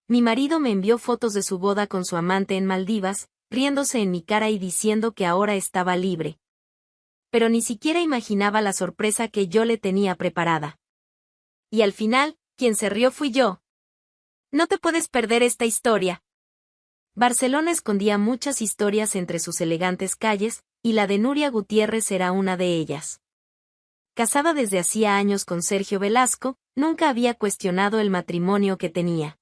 Mi marido me envió fotos de su boda con su amante en Maldivas, riéndose en mi cara y diciendo que ahora estaba libre. Pero ni siquiera imaginaba la sorpresa que yo le tenía preparada. Y al final, quien se rió fui yo. No te puedes perder esta historia. Barcelona escondía muchas historias entre sus elegantes calles, y la de Nuria Gutiérrez era una de ellas. Casada desde hacía años con Sergio Velasco, nunca había cuestionado el matrimonio que tenía.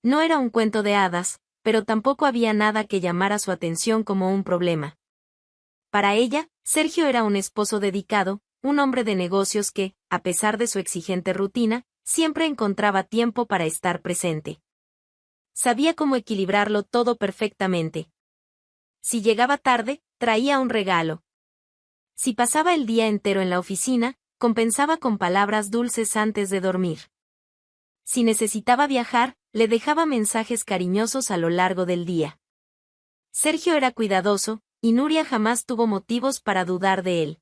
No era un cuento de hadas, pero tampoco había nada que llamara su atención como un problema. Para ella, Sergio era un esposo dedicado, un hombre de negocios que, a pesar de su exigente rutina, siempre encontraba tiempo para estar presente. Sabía cómo equilibrarlo todo perfectamente. Si llegaba tarde, traía un regalo. Si pasaba el día entero en la oficina, compensaba con palabras dulces antes de dormir. Si necesitaba viajar, le dejaba mensajes cariñosos a lo largo del día. Sergio era cuidadoso, y Nuria jamás tuvo motivos para dudar de él.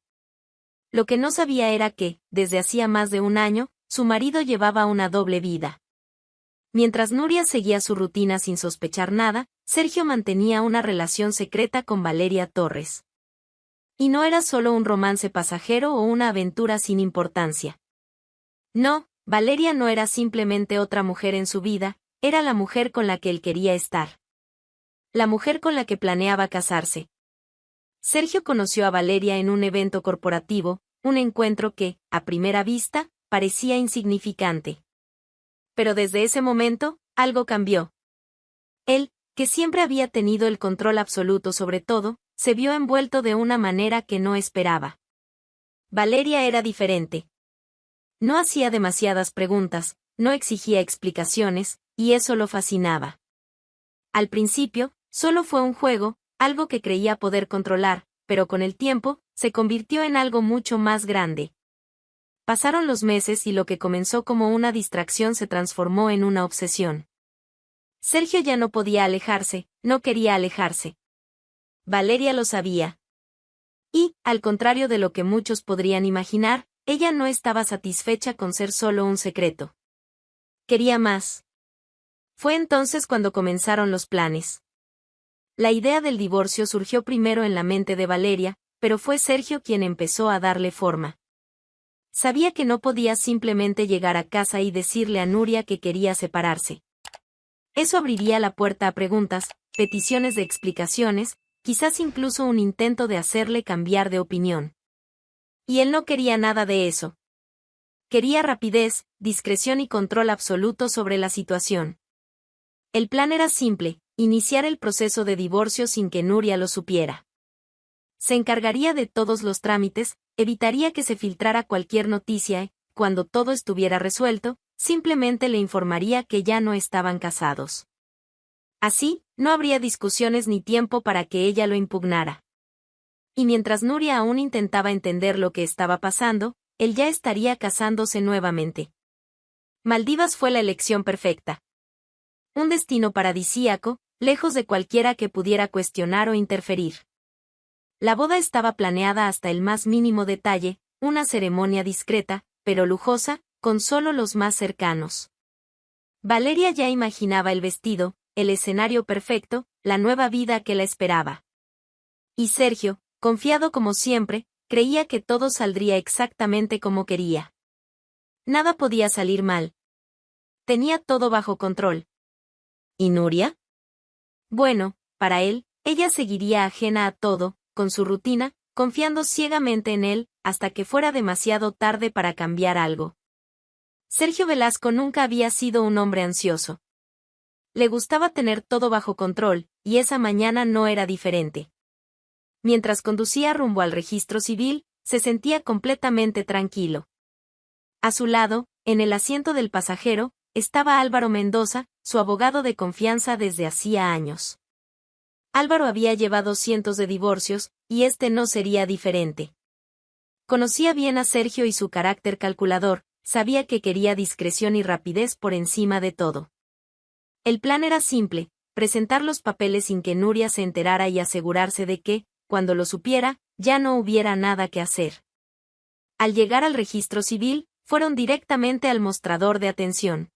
Lo que no sabía era que, desde hacía más de un año, su marido llevaba una doble vida. Mientras Nuria seguía su rutina sin sospechar nada, Sergio mantenía una relación secreta con Valeria Torres. Y no era solo un romance pasajero o una aventura sin importancia. No, Valeria no era simplemente otra mujer en su vida, era la mujer con la que él quería estar. La mujer con la que planeaba casarse. Sergio conoció a Valeria en un evento corporativo, un encuentro que, a primera vista, parecía insignificante. Pero desde ese momento, algo cambió. Él, que siempre había tenido el control absoluto sobre todo, se vio envuelto de una manera que no esperaba. Valeria era diferente. No hacía demasiadas preguntas, no exigía explicaciones, y eso lo fascinaba. Al principio, solo fue un juego, algo que creía poder controlar, pero con el tiempo, se convirtió en algo mucho más grande. Pasaron los meses y lo que comenzó como una distracción se transformó en una obsesión. Sergio ya no podía alejarse, no quería alejarse. Valeria lo sabía. Y, al contrario de lo que muchos podrían imaginar, ella no estaba satisfecha con ser solo un secreto. Quería más. Fue entonces cuando comenzaron los planes. La idea del divorcio surgió primero en la mente de Valeria, pero fue Sergio quien empezó a darle forma. Sabía que no podía simplemente llegar a casa y decirle a Nuria que quería separarse. Eso abriría la puerta a preguntas, peticiones de explicaciones, quizás incluso un intento de hacerle cambiar de opinión. Y él no quería nada de eso. Quería rapidez, discreción y control absoluto sobre la situación. El plan era simple, iniciar el proceso de divorcio sin que Nuria lo supiera. Se encargaría de todos los trámites, evitaría que se filtrara cualquier noticia y, cuando todo estuviera resuelto, simplemente le informaría que ya no estaban casados. Así, no habría discusiones ni tiempo para que ella lo impugnara. Y mientras Nuria aún intentaba entender lo que estaba pasando, él ya estaría casándose nuevamente. Maldivas fue la elección perfecta. Un destino paradisíaco, lejos de cualquiera que pudiera cuestionar o interferir. La boda estaba planeada hasta el más mínimo detalle, una ceremonia discreta, pero lujosa, con solo los más cercanos. Valeria ya imaginaba el vestido, el escenario perfecto, la nueva vida que la esperaba. Y Sergio, confiado como siempre, creía que todo saldría exactamente como quería. Nada podía salir mal. Tenía todo bajo control. ¿Y Nuria? Bueno, para él, ella seguiría ajena a todo, con su rutina, confiando ciegamente en él, hasta que fuera demasiado tarde para cambiar algo. Sergio Velasco nunca había sido un hombre ansioso. Le gustaba tener todo bajo control, y esa mañana no era diferente. Mientras conducía rumbo al registro civil, se sentía completamente tranquilo. A su lado, en el asiento del pasajero, estaba Álvaro Mendoza, su abogado de confianza desde hacía años. Álvaro había llevado cientos de divorcios, y este no sería diferente. Conocía bien a Sergio y su carácter calculador, sabía que quería discreción y rapidez por encima de todo. El plan era simple, presentar los papeles sin que Nuria se enterara y asegurarse de que, cuando lo supiera, ya no hubiera nada que hacer. Al llegar al registro civil, fueron directamente al mostrador de atención.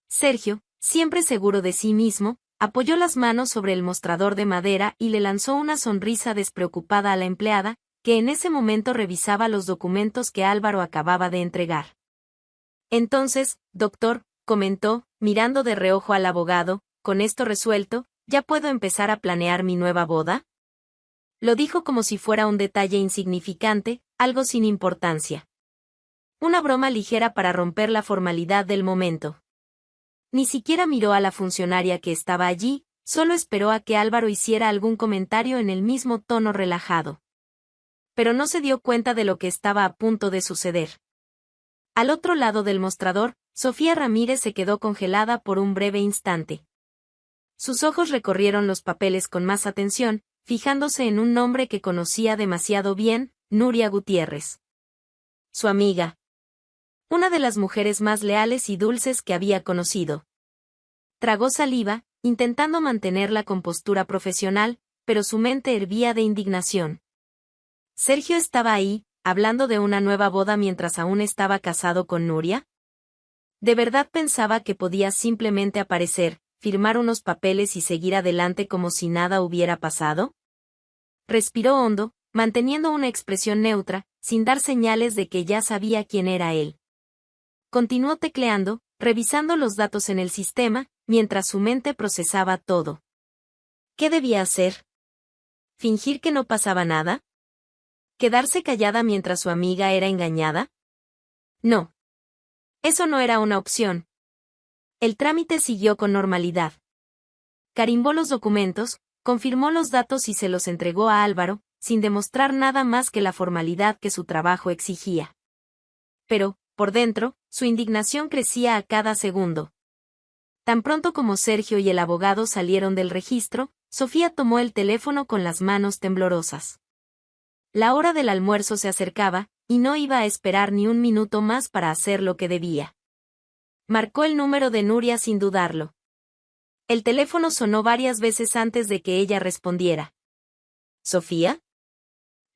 Sergio, Siempre seguro de sí mismo, apoyó las manos sobre el mostrador de madera y le lanzó una sonrisa despreocupada a la empleada, que en ese momento revisaba los documentos que Álvaro acababa de entregar. Entonces, doctor, comentó, mirando de reojo al abogado, con esto resuelto, ¿ya puedo empezar a planear mi nueva boda? Lo dijo como si fuera un detalle insignificante, algo sin importancia. Una broma ligera para romper la formalidad del momento. Ni siquiera miró a la funcionaria que estaba allí, solo esperó a que Álvaro hiciera algún comentario en el mismo tono relajado. Pero no se dio cuenta de lo que estaba a punto de suceder. Al otro lado del mostrador, Sofía Ramírez se quedó congelada por un breve instante. Sus ojos recorrieron los papeles con más atención, fijándose en un nombre que conocía demasiado bien, Nuria Gutiérrez. Su amiga. Una de las mujeres más leales y dulces que había conocido. Tragó saliva, intentando mantener la compostura profesional, pero su mente hervía de indignación. ¿Sergio estaba ahí, hablando de una nueva boda mientras aún estaba casado con Nuria? ¿De verdad pensaba que podía simplemente aparecer, firmar unos papeles y seguir adelante como si nada hubiera pasado? Respiró hondo, manteniendo una expresión neutra, sin dar señales de que ya sabía quién era él. Continuó tecleando, revisando los datos en el sistema, mientras su mente procesaba todo. ¿Qué debía hacer? ¿Fingir que no pasaba nada? ¿Quedarse callada mientras su amiga era engañada? No. Eso no era una opción. El trámite siguió con normalidad. Carimbó los documentos, confirmó los datos y se los entregó a Álvaro, sin demostrar nada más que la formalidad que su trabajo exigía. Pero, por dentro, su indignación crecía a cada segundo. Tan pronto como Sergio y el abogado salieron del registro, Sofía tomó el teléfono con las manos temblorosas. La hora del almuerzo se acercaba, y no iba a esperar ni un minuto más para hacer lo que debía. Marcó el número de Nuria sin dudarlo. El teléfono sonó varias veces antes de que ella respondiera. ¿Sofía?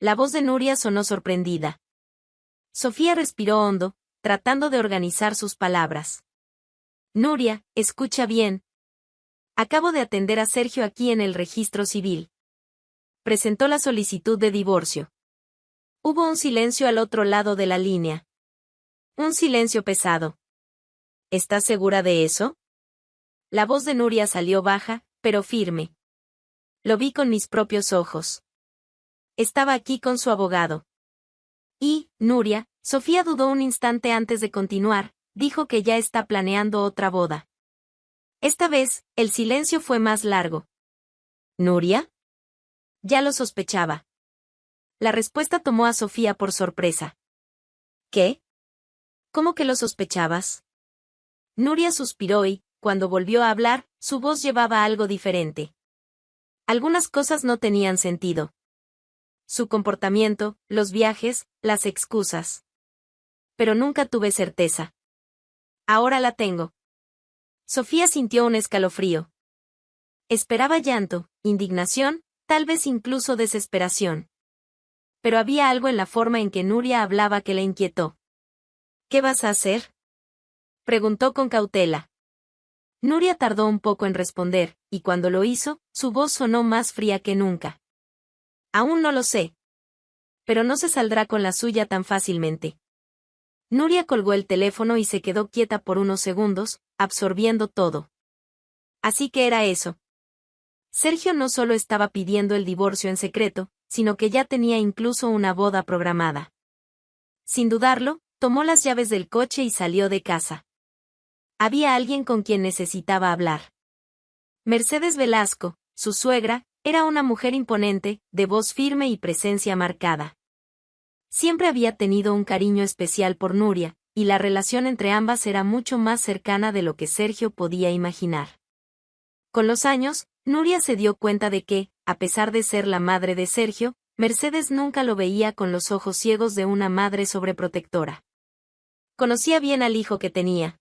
La voz de Nuria sonó sorprendida. Sofía respiró hondo, tratando de organizar sus palabras. Nuria, escucha bien. Acabo de atender a Sergio aquí en el registro civil. Presentó la solicitud de divorcio. Hubo un silencio al otro lado de la línea. Un silencio pesado. ¿Estás segura de eso? La voz de Nuria salió baja, pero firme. Lo vi con mis propios ojos. Estaba aquí con su abogado. Y, Nuria, Sofía dudó un instante antes de continuar, dijo que ya está planeando otra boda. Esta vez, el silencio fue más largo. ¿Nuria? Ya lo sospechaba. La respuesta tomó a Sofía por sorpresa. ¿Qué? ¿Cómo que lo sospechabas? Nuria suspiró y, cuando volvió a hablar, su voz llevaba algo diferente. Algunas cosas no tenían sentido. Su comportamiento, los viajes, las excusas. Pero nunca tuve certeza. Ahora la tengo. Sofía sintió un escalofrío. Esperaba llanto, indignación, tal vez incluso desesperación. Pero había algo en la forma en que Nuria hablaba que la inquietó. ¿Qué vas a hacer?, preguntó con cautela. Nuria tardó un poco en responder, y cuando lo hizo, su voz sonó más fría que nunca. Aún no lo sé. Pero no se saldrá con la suya tan fácilmente. Nuria colgó el teléfono y se quedó quieta por unos segundos, absorbiendo todo. Así que era eso. Sergio no solo estaba pidiendo el divorcio en secreto, sino que ya tenía incluso una boda programada. Sin dudarlo, tomó las llaves del coche y salió de casa. Había alguien con quien necesitaba hablar. Mercedes Velasco, su suegra, era una mujer imponente, de voz firme y presencia marcada. Siempre había tenido un cariño especial por Nuria, y la relación entre ambas era mucho más cercana de lo que Sergio podía imaginar. Con los años, Nuria se dio cuenta de que, a pesar de ser la madre de Sergio, Mercedes nunca lo veía con los ojos ciegos de una madre sobreprotectora. Conocía bien al hijo que tenía.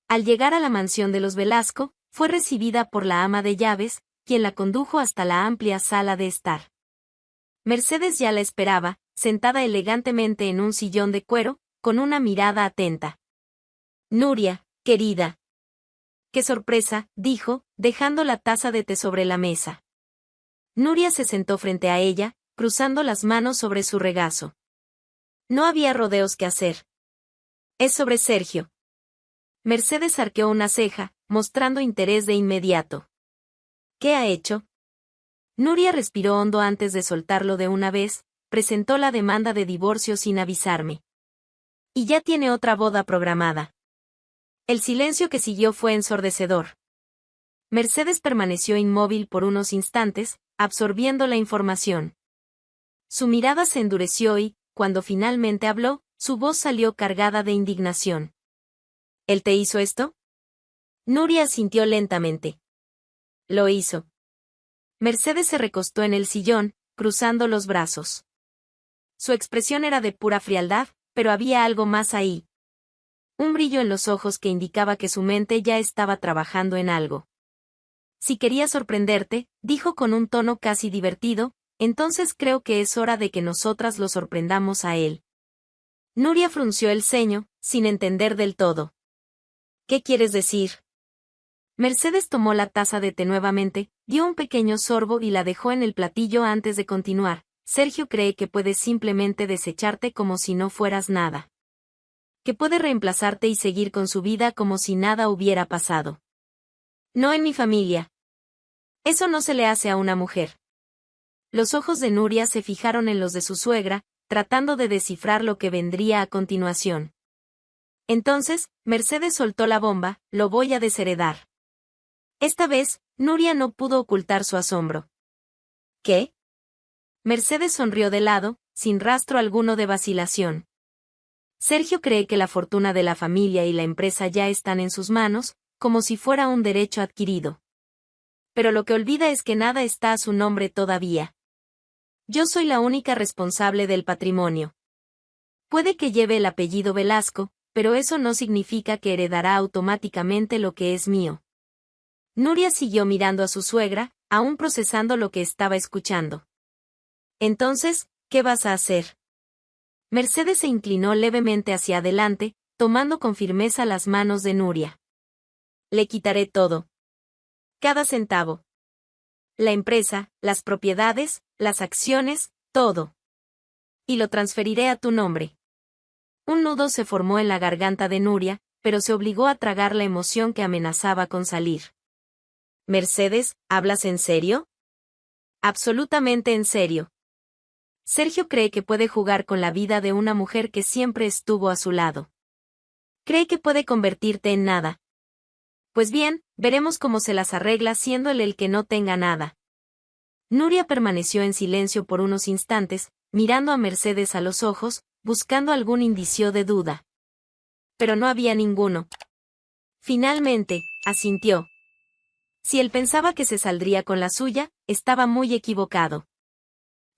Al llegar a la mansión de los Velasco, fue recibida por la ama de llaves, quien la condujo hasta la amplia sala de estar. Mercedes ya la esperaba, sentada elegantemente en un sillón de cuero, con una mirada atenta. Nuria, querida. ¡Qué sorpresa!, dijo, dejando la taza de té sobre la mesa. Nuria se sentó frente a ella, cruzando las manos sobre su regazo. No había rodeos que hacer. Es sobre Sergio. Mercedes arqueó una ceja, mostrando interés de inmediato. ¿Qué ha hecho? Nuria respiró hondo antes de soltarlo de una vez, presentó la demanda de divorcio sin avisarme. Y ya tiene otra boda programada. El silencio que siguió fue ensordecedor. Mercedes permaneció inmóvil por unos instantes, absorbiendo la información. Su mirada se endureció y, cuando finalmente habló, su voz salió cargada de indignación. ¿Él te hizo esto? Nuria asintió lentamente. Lo hizo. Mercedes se recostó en el sillón, cruzando los brazos. Su expresión era de pura frialdad, pero había algo más ahí. Un brillo en los ojos que indicaba que su mente ya estaba trabajando en algo. Si quería sorprenderte, dijo con un tono casi divertido, entonces creo que es hora de que nosotras lo sorprendamos a él. Nuria frunció el ceño, sin entender del todo. ¿Qué quieres decir? Mercedes tomó la taza de té nuevamente, dio un pequeño sorbo y la dejó en el platillo antes de continuar. Sergio cree que puede simplemente desecharte como si no fueras nada. Que puede reemplazarte y seguir con su vida como si nada hubiera pasado. No en mi familia. Eso no se le hace a una mujer. Los ojos de Nuria se fijaron en los de su suegra, tratando de descifrar lo que vendría a continuación. Entonces, Mercedes soltó la bomba, lo voy a desheredar. Esta vez, Nuria no pudo ocultar su asombro. ¿Qué? Mercedes sonrió de lado, sin rastro alguno de vacilación. Sergio cree que la fortuna de la familia y la empresa ya están en sus manos, como si fuera un derecho adquirido. Pero lo que olvida es que nada está a su nombre todavía. Yo soy la única responsable del patrimonio. Puede que lleve el apellido Velasco, pero eso no significa que heredará automáticamente lo que es mío. Nuria siguió mirando a su suegra, aún procesando lo que estaba escuchando. Entonces, ¿qué vas a hacer? Mercedes se inclinó levemente hacia adelante, tomando con firmeza las manos de Nuria. Le quitaré todo. Cada centavo. La empresa, las propiedades, las acciones, todo. Y lo transferiré a tu nombre. Un nudo se formó en la garganta de Nuria, pero se obligó a tragar la emoción que amenazaba con salir. Mercedes, ¿hablas en serio? Absolutamente en serio. Sergio cree que puede jugar con la vida de una mujer que siempre estuvo a su lado. Cree que puede convertirte en nada. Pues bien, veremos cómo se las arregla siendo él el que no tenga nada. Nuria permaneció en silencio por unos instantes, mirando a Mercedes a los ojos, buscando algún indicio de duda. Pero no había ninguno. Finalmente, asintió. Si él pensaba que se saldría con la suya, estaba muy equivocado.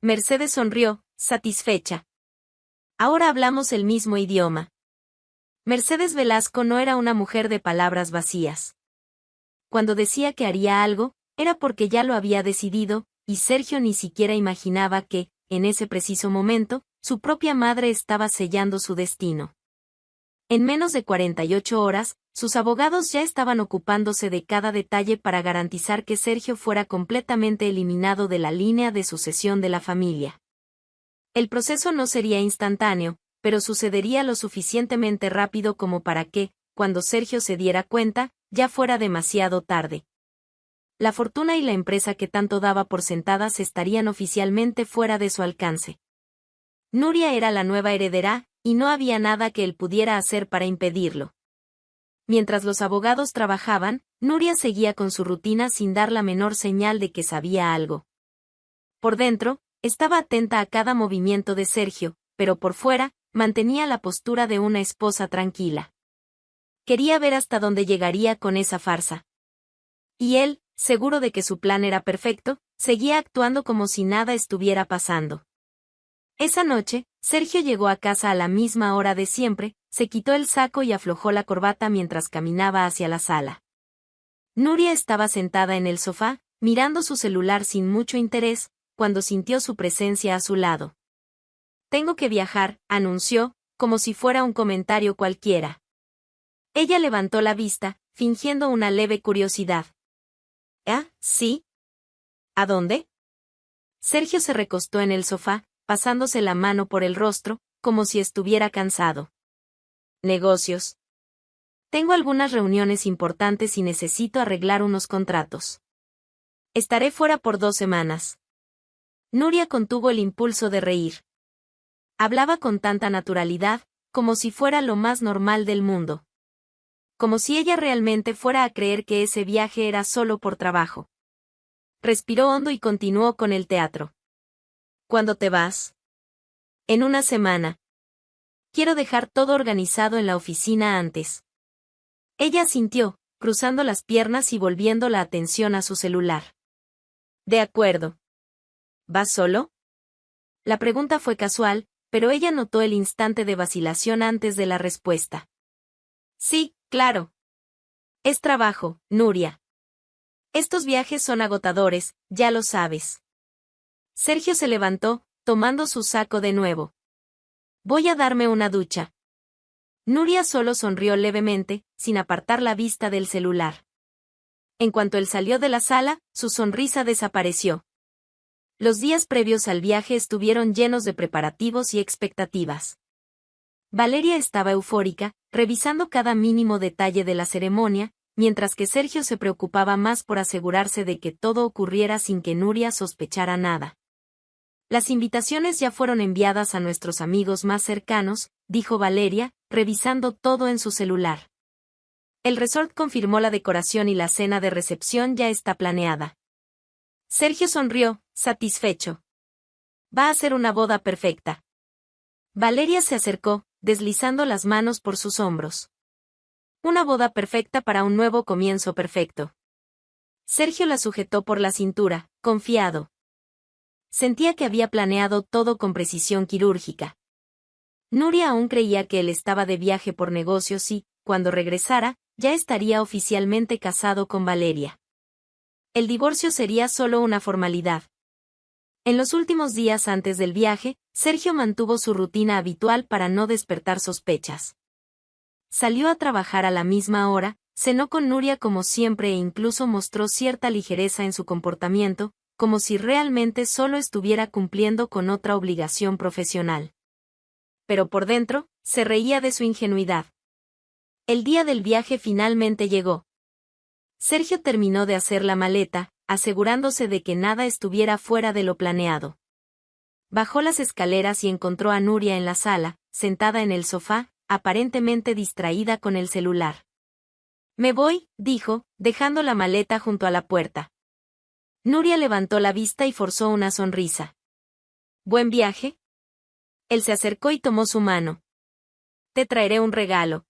Mercedes sonrió, satisfecha. Ahora hablamos el mismo idioma. Mercedes Velasco no era una mujer de palabras vacías. Cuando decía que haría algo, era porque ya lo había decidido, y Sergio ni siquiera imaginaba que, en ese preciso momento, su propia madre estaba sellando su destino. En menos de 48 horas, sus abogados ya estaban ocupándose de cada detalle para garantizar que Sergio fuera completamente eliminado de la línea de sucesión de la familia. El proceso no sería instantáneo, pero sucedería lo suficientemente rápido como para que, cuando Sergio se diera cuenta, ya fuera demasiado tarde. La fortuna y la empresa que tanto daba por sentadas estarían oficialmente fuera de su alcance. Nuria era la nueva heredera, y no había nada que él pudiera hacer para impedirlo. Mientras los abogados trabajaban, Nuria seguía con su rutina sin dar la menor señal de que sabía algo. Por dentro, estaba atenta a cada movimiento de Sergio, pero por fuera, mantenía la postura de una esposa tranquila. Quería ver hasta dónde llegaría con esa farsa. Y él, seguro de que su plan era perfecto, seguía actuando como si nada estuviera pasando. Esa noche, Sergio llegó a casa a la misma hora de siempre, se quitó el saco y aflojó la corbata mientras caminaba hacia la sala. Nuria estaba sentada en el sofá, mirando su celular sin mucho interés, cuando sintió su presencia a su lado. Tengo que viajar, anunció, como si fuera un comentario cualquiera. Ella levantó la vista, fingiendo una leve curiosidad. ¿Ah, sí? ¿A dónde? Sergio se recostó en el sofá, pasándose la mano por el rostro, como si estuviera cansado. Negocios. Tengo algunas reuniones importantes y necesito arreglar unos contratos. Estaré fuera por 2 semanas. Nuria contuvo el impulso de reír. Hablaba con tanta naturalidad, como si fuera lo más normal del mundo. Como si ella realmente fuera a creer que ese viaje era solo por trabajo. Respiró hondo y continuó con el teatro. ¿Cuándo te vas? En 1 semana. Quiero dejar todo organizado en la oficina antes. Ella asintió, cruzando las piernas y volviendo la atención a su celular. De acuerdo. ¿Vas solo? La pregunta fue casual, pero ella notó el instante de vacilación antes de la respuesta. Sí, claro. Es trabajo, Nuria. Estos viajes son agotadores, ya lo sabes. Sergio se levantó, tomando su saco de nuevo. Voy a darme una ducha. Nuria solo sonrió levemente, sin apartar la vista del celular. En cuanto él salió de la sala, su sonrisa desapareció. Los días previos al viaje estuvieron llenos de preparativos y expectativas. Valeria estaba eufórica, revisando cada mínimo detalle de la ceremonia, mientras que Sergio se preocupaba más por asegurarse de que todo ocurriera sin que Nuria sospechara nada. Las invitaciones ya fueron enviadas a nuestros amigos más cercanos, dijo Valeria, revisando todo en su celular. El resort confirmó la decoración y la cena de recepción ya está planeada. Sergio sonrió, satisfecho. Va a ser una boda perfecta. Valeria se acercó, deslizando las manos por sus hombros. Una boda perfecta para un nuevo comienzo perfecto. Sergio la sujetó por la cintura, confiado. Sentía que había planeado todo con precisión quirúrgica. Nuria aún creía que él estaba de viaje por negocios y, cuando regresara, ya estaría oficialmente casado con Valeria. El divorcio sería solo una formalidad. En los últimos días antes del viaje, Sergio mantuvo su rutina habitual para no despertar sospechas. Salió a trabajar a la misma hora, cenó con Nuria como siempre e incluso mostró cierta ligereza en su comportamiento, como si realmente solo estuviera cumpliendo con otra obligación profesional. Pero por dentro, se reía de su ingenuidad. El día del viaje finalmente llegó. Sergio terminó de hacer la maleta, asegurándose de que nada estuviera fuera de lo planeado. Bajó las escaleras y encontró a Nuria en la sala, sentada en el sofá, aparentemente distraída con el celular. Me voy, dijo, dejando la maleta junto a la puerta. Nuria levantó la vista y forzó una sonrisa. ¿Buen viaje? Él se acercó y tomó su mano. Te traeré un regalo.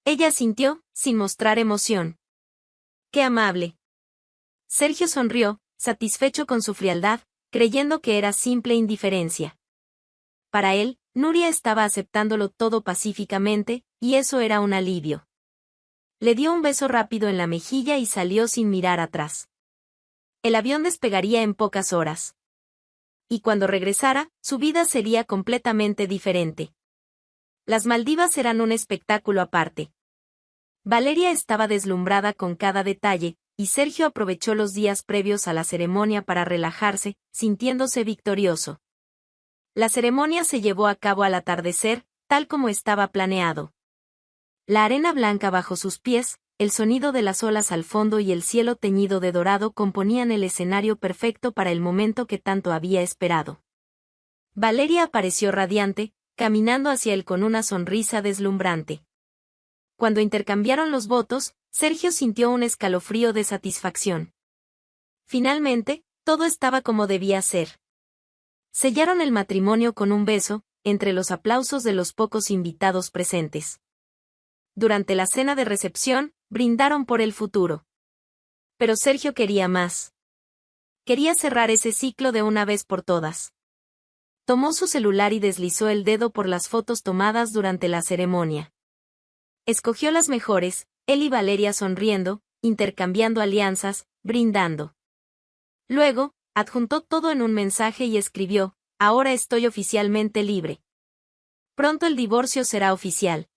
Ella asintió, sin mostrar emoción. ¡Qué amable! Sergio sonrió, satisfecho con su frialdad, creyendo que era simple indiferencia. Para él, Nuria estaba aceptándolo todo pacíficamente, y eso era un alivio. Le dio un beso rápido en la mejilla y salió sin mirar atrás. El avión despegaría en pocas horas. Y cuando regresara, su vida sería completamente diferente. Las Maldivas eran un espectáculo aparte. Valeria estaba deslumbrada con cada detalle, y Sergio aprovechó los días previos a la ceremonia para relajarse, sintiéndose victorioso. La ceremonia se llevó a cabo al atardecer, tal como estaba planeado. La arena blanca bajo sus pies, el sonido de las olas al fondo y el cielo teñido de dorado componían el escenario perfecto para el momento que tanto había esperado. Valeria apareció radiante, caminando hacia él con una sonrisa deslumbrante. Cuando intercambiaron los votos, Sergio sintió un escalofrío de satisfacción. Finalmente, todo estaba como debía ser. Sellaron el matrimonio con un beso, entre los aplausos de los pocos invitados presentes. Durante la cena de recepción, brindaron por el futuro. Pero Sergio quería más. Quería cerrar ese ciclo de una vez por todas. Tomó su celular y deslizó el dedo por las fotos tomadas durante la ceremonia. Escogió las mejores, él y Valeria sonriendo, intercambiando alianzas, brindando. Luego, adjuntó todo en un mensaje y escribió, ahora estoy oficialmente libre. Pronto el divorcio será oficial.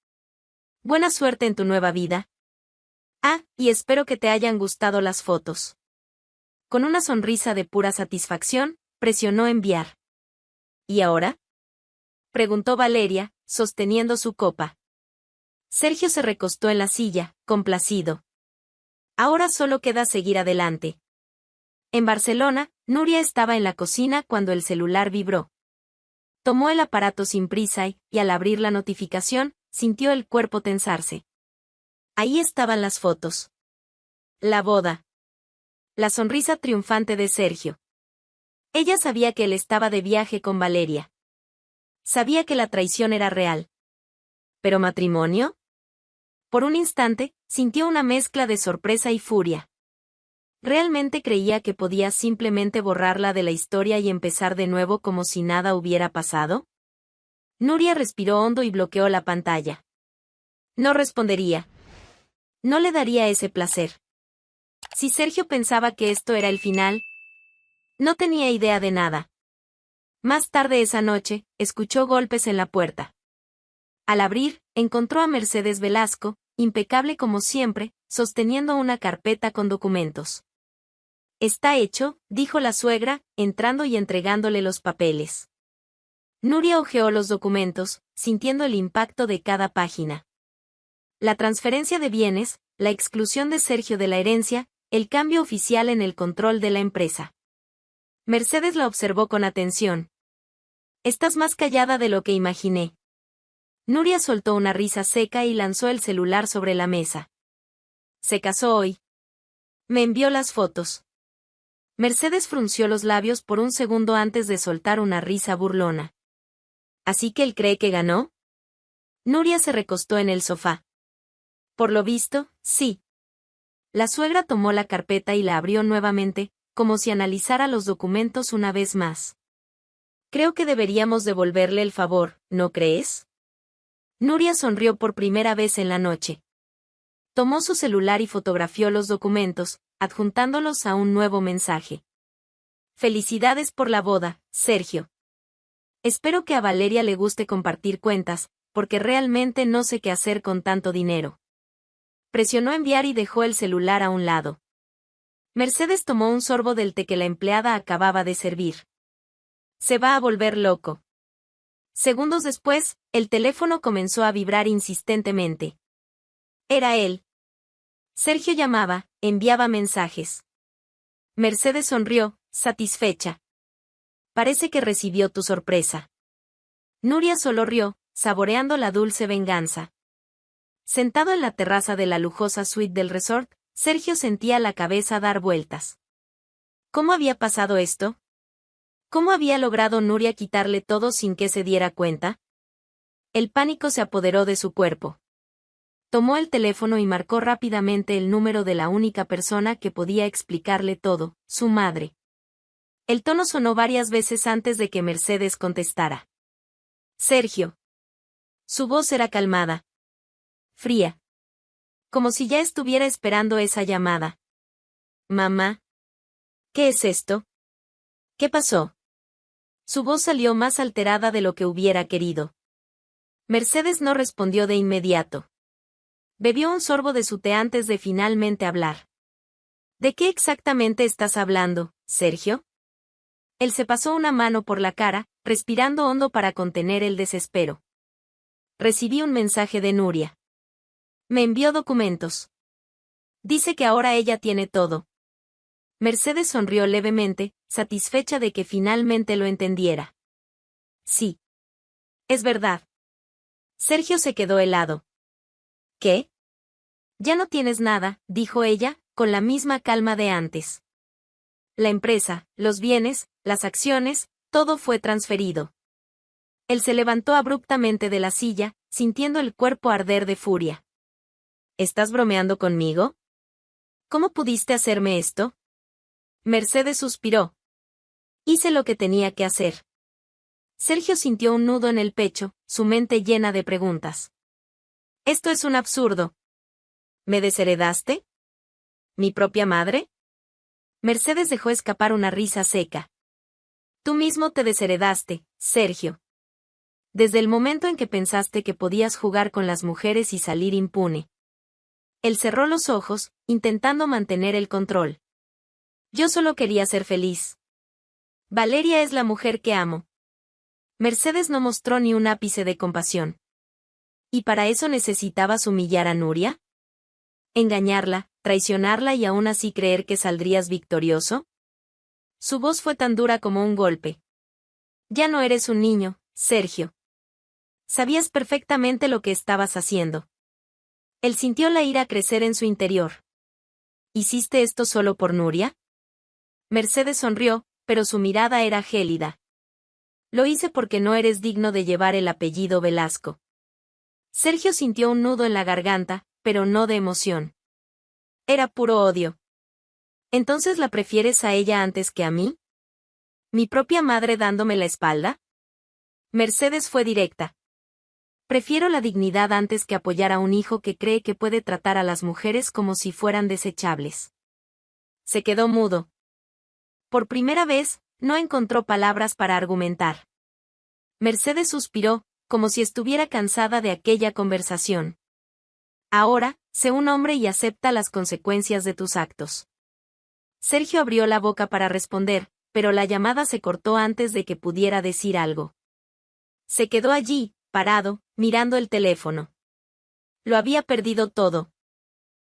Buena suerte en tu nueva vida. Ah, y espero que te hayan gustado las fotos. Con una sonrisa de pura satisfacción, presionó enviar. ¿Y ahora? Preguntó Valeria, sosteniendo su copa. Sergio se recostó en la silla, complacido. Ahora solo queda seguir adelante. En Barcelona, Nuria estaba en la cocina cuando el celular vibró. Tomó el aparato sin prisa y al abrir la notificación, sintió el cuerpo tensarse. Ahí estaban las fotos. La boda. La sonrisa triunfante de Sergio. Ella sabía que él estaba de viaje con Valeria. Sabía que la traición era real. ¿Pero matrimonio? Por un instante, sintió una mezcla de sorpresa y furia. ¿Realmente creía que podía simplemente borrarla de la historia y empezar de nuevo como si nada hubiera pasado? Nuria respiró hondo y bloqueó la pantalla. No respondería. No le daría ese placer. Si Sergio pensaba que esto era el final, no tenía idea de nada. Más tarde esa noche, escuchó golpes en la puerta. Al abrir, encontró a Mercedes Velasco, impecable como siempre, sosteniendo una carpeta con documentos. Está hecho, dijo la suegra, entrando y entregándole los papeles. Nuria hojeó los documentos, sintiendo el impacto de cada página. La transferencia de bienes, la exclusión de Sergio de la herencia, el cambio oficial en el control de la empresa. Mercedes la observó con atención. Estás más callada de lo que imaginé. Nuria soltó una risa seca y lanzó el celular sobre la mesa. Se casó hoy. Me envió las fotos. Mercedes frunció los labios por un segundo antes de soltar una risa burlona. ¿Así que él cree que ganó? Nuria se recostó en el sofá. Por lo visto, sí. La suegra tomó la carpeta y la abrió nuevamente, como si analizara los documentos una vez más. Creo que deberíamos devolverle el favor, ¿no crees? Nuria sonrió por primera vez en la noche. Tomó su celular y fotografió los documentos, adjuntándolos a un nuevo mensaje. Felicidades por la boda, Sergio. Espero que a Valeria le guste compartir cuentas, porque realmente no sé qué hacer con tanto dinero. Presionó enviar y dejó el celular a un lado. Mercedes tomó un sorbo del té que la empleada acababa de servir. Se va a volver loco. Segundos después, el teléfono comenzó a vibrar insistentemente. Era él. Sergio llamaba, enviaba mensajes. Mercedes sonrió, satisfecha. Parece que recibió tu sorpresa. Nuria solo rió, saboreando la dulce venganza. Sentado en la terraza de la lujosa suite del resort, Sergio sentía la cabeza dar vueltas. ¿Cómo había pasado esto? ¿Cómo había logrado Nuria quitarle todo sin que se diera cuenta? El pánico se apoderó de su cuerpo. Tomó el teléfono y marcó rápidamente el número de la única persona que podía explicarle todo, su madre. El tono sonó varias veces antes de que Mercedes contestara. Sergio. Su voz era calmada. Fría. Como si ya estuviera esperando esa llamada. Mamá. ¿Qué es esto? ¿Qué pasó? Su voz salió más alterada de lo que hubiera querido. Mercedes no respondió de inmediato. Bebió un sorbo de su té antes de finalmente hablar. ¿De qué exactamente estás hablando, Sergio? Él se pasó una mano por la cara, respirando hondo para contener el desespero. Recibí un mensaje de Nuria. Me envió documentos. Dice que ahora ella tiene todo. Mercedes sonrió levemente, satisfecha de que finalmente lo entendiera. Sí. Es verdad. Sergio se quedó helado. ¿Qué? Ya no tienes nada, dijo ella, con la misma calma de antes. La empresa, los bienes, las acciones, todo fue transferido. Él se levantó abruptamente de la silla, sintiendo el cuerpo arder de furia. ¿Estás bromeando conmigo? ¿Cómo pudiste hacerme esto? Mercedes suspiró. Hice lo que tenía que hacer. Sergio sintió un nudo en el pecho, su mente llena de preguntas. Esto es un absurdo. ¿Me desheredaste? ¿Mi propia madre? Mercedes dejó escapar una risa seca. Tú mismo te desheredaste, Sergio. Desde el momento en que pensaste que podías jugar con las mujeres y salir impune. Él cerró los ojos, intentando mantener el control. Yo solo quería ser feliz. Valeria es la mujer que amo. Mercedes no mostró ni un ápice de compasión. ¿Y para eso necesitabas humillar a Nuria? ¿Engañarla, traicionarla y aún así creer que saldrías victorioso? Su voz fue tan dura como un golpe. Ya no eres un niño, Sergio. Sabías perfectamente lo que estabas haciendo. Él sintió la ira crecer en su interior. ¿Hiciste esto solo por Nuria? Mercedes sonrió, pero su mirada era gélida. Lo hice porque no eres digno de llevar el apellido Velasco. Sergio sintió un nudo en la garganta, pero no de emoción. Era puro odio. ¿Entonces la prefieres a ella antes que a mí? ¿Mi propia madre dándome la espalda? Mercedes fue directa. Prefiero la dignidad antes que apoyar a un hijo que cree que puede tratar a las mujeres como si fueran desechables. Se quedó mudo. Por primera vez, no encontró palabras para argumentar. Mercedes suspiró, como si estuviera cansada de aquella conversación. Ahora, sé un hombre y acepta las consecuencias de tus actos. Sergio abrió la boca para responder, pero la llamada se cortó antes de que pudiera decir algo. Se quedó allí, parado, mirando el teléfono. Lo había perdido todo.